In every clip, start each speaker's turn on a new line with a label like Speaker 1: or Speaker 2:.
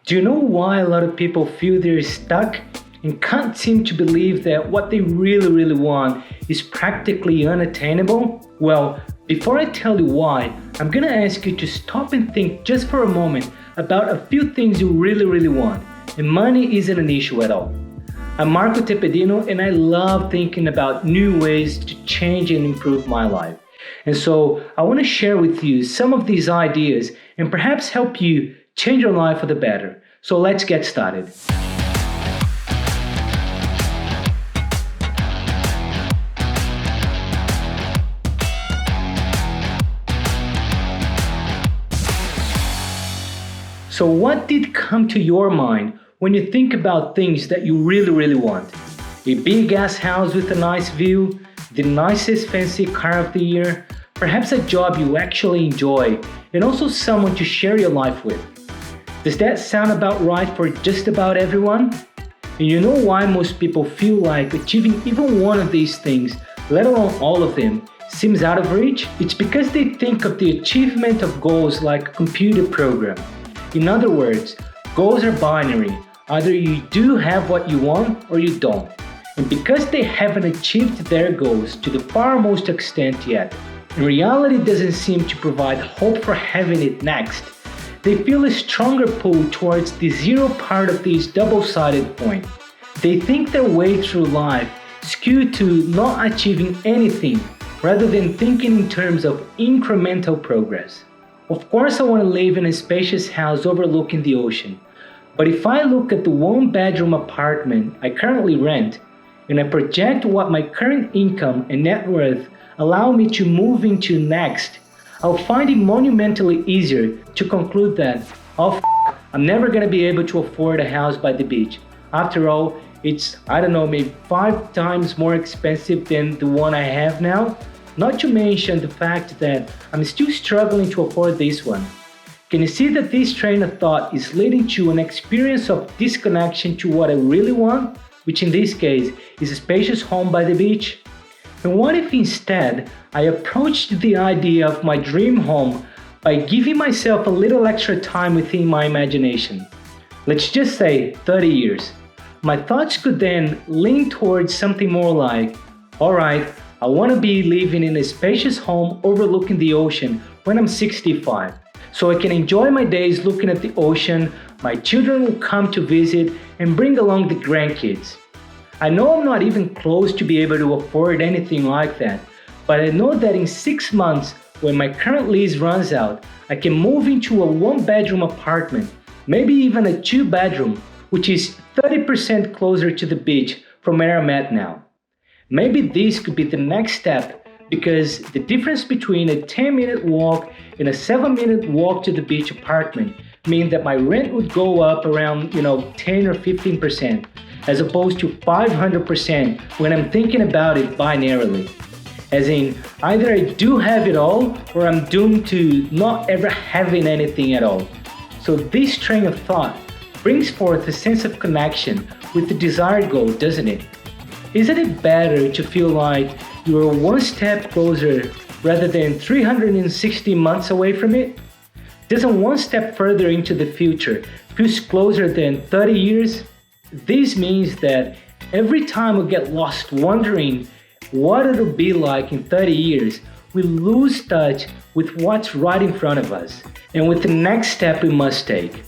Speaker 1: Do you know why a lot of people feel they're stuck and can't seem to believe that what they really want is practically unattainable? Well, before I tell you why, I'm gonna ask you to stop and think just for a moment about a few things you really want, and money isn't an issue at all. I'm Marco Tepedino, and I love thinking about new ways to change and improve my life. And so I want to share with you some of these ideas and perhaps help you change your life for the better. So let's get started. So what did come to your mind when you think about things that you really want? A big ass house with a nice view, the nicest fancy car of the year, perhaps a job you actually enjoy, and also someone to share your life with. Does that sound about right for just about everyone? And you know why most people feel like achieving even one of these things, let alone all of them, seems out of reach? It's because they think of the achievement of goals like a computer program. In other words, goals are binary. Either you do have what you want or you don't. And because they haven't achieved their goals to the farmost extent yet, and reality doesn't seem to provide hope for having it next, they feel a stronger pull towards the zero part of this double-sided point. They think their way through life skewed to not achieving anything rather than thinking in terms of incremental progress. Of course, I want to live in a spacious house overlooking the ocean, but if I look at the one-bedroom apartment I currently rent, and I project what my current income and net worth allow me to move into next, I'll find it monumentally easier to conclude that, I'm never going to be able to afford a house by the beach. After all, it's, maybe 5 times more expensive than the one I have now. Not to mention the fact that I'm still struggling to afford this one. Can you see that this train of thought is leading to an experience of disconnection to what I really want, which in this case is a spacious home by the beach? And what if instead I approached the idea of my dream home by giving myself a little extra time within my imagination? Let's just say 30 years. My thoughts could then lean towards something more like, alright, I want to be living in a spacious home overlooking the ocean when I'm 65. So I can enjoy my days looking at the ocean, my children will come to visit and bring along the grandkids. I know I'm not even close to be able to afford anything like that, but I know that in 6 months, when my current lease runs out, I can move into a 1-bedroom apartment, maybe even a 2-bedroom, which is 30% closer to the beach from where I'm at now. Maybe this could be the next step, because the difference between a 10-minute walk and a 7-minute walk to the beach apartment mean that my rent would go up around 10 or 15%, as opposed to 500% when I'm thinking about it binarily. As in, either I do have it all or I'm doomed to not ever having anything at all. So this train of thought brings forth a sense of connection with the desired goal, doesn't it? Isn't it better to feel like you are one step closer rather than 360 months away from it? Doesn't one step further into the future feel closer than 30 years? This means that every time we get lost wondering what it'll be like in 30 years, we lose touch with what's right in front of us and with the next step we must take.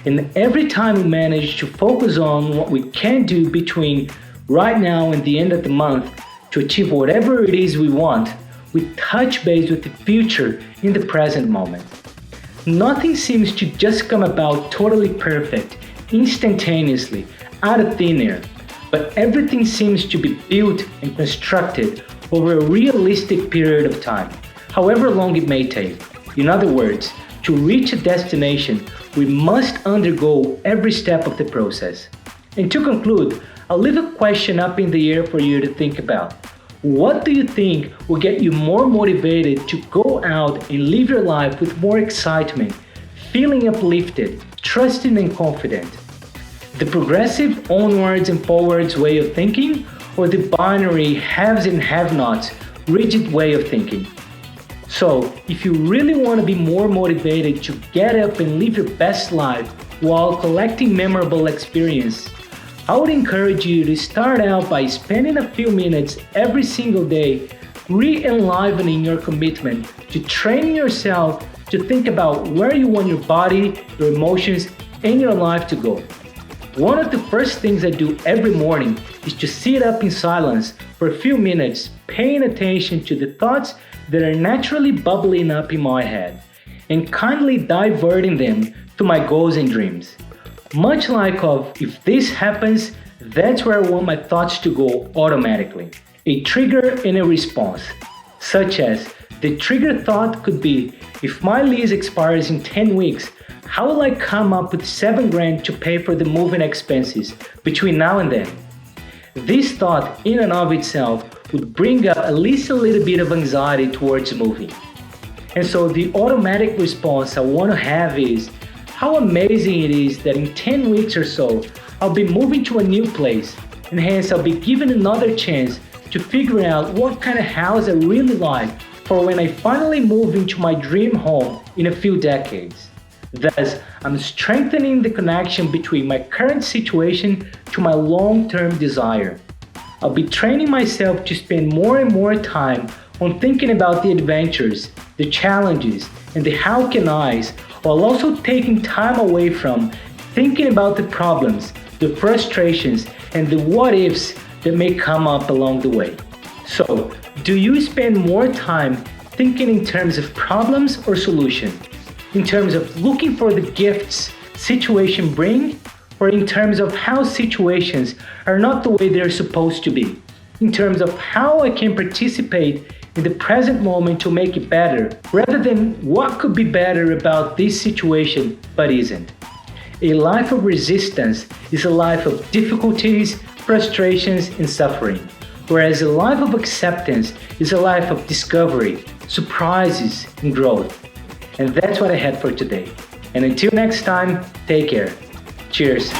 Speaker 1: And every time we manage to focus on what we can do between right now and the end of the month to achieve whatever it is we want, we touch base with the future in the present moment. Nothing seems to just come about totally perfect, instantaneously, out of thin air, but everything seems to be built and constructed over a realistic period of time, however long it may take. In other words, to reach a destination, we must undergo every step of the process. And to conclude, I'll leave a question up in the air for you to think about. What do you think will get you more motivated to go out and live your life with more excitement, feeling uplifted, trusting and confident? The progressive onwards and forwards way of thinking, or the binary haves and have-nots, rigid way of thinking? So, if you really want to be more motivated to get up and live your best life, while collecting memorable experience. I would encourage you to start out by spending a few minutes every single day re-enlivening your commitment to training yourself to think about where you want your body, your emotions, and your life to go. One of the first things I do every morning is to sit up in silence for a few minutes, paying attention to the thoughts that are naturally bubbling up in my head, and kindly diverting them to my goals and dreams. Much like if this happens, that's where I want my thoughts to go automatically. A trigger and a response, such as the trigger thought could be, if my lease expires in 10 weeks, how will I come up with $7,000 to pay for the moving expenses between now and then? This thought in and of itself would bring up at least a little bit of anxiety towards moving. And so the automatic response I want to have is, how amazing it is that in 10 weeks or so, I'll be moving to a new place, and hence I'll be given another chance to figure out what kind of house I really like for when I finally move into my dream home in a few decades. Thus, I'm strengthening the connection between my current situation to my long-term desire. I'll be training myself to spend more and more time on thinking about the adventures, the challenges, and the how can I's, while also taking time away from thinking about the problems, the frustrations, and the what ifs that may come up along the way. So, do you spend more time thinking in terms of problems or solution? In terms of looking for the gifts situation bring, or in terms of how situations are not the way they're supposed to be? In terms of how I can participate in the present moment to make it better, rather than what could be better about this situation but isn't. A life of resistance is a life of difficulties, frustrations, and suffering, whereas a life of acceptance is a life of discovery, surprises, and growth. And that's what I had for today. And until next time, take care. Cheers.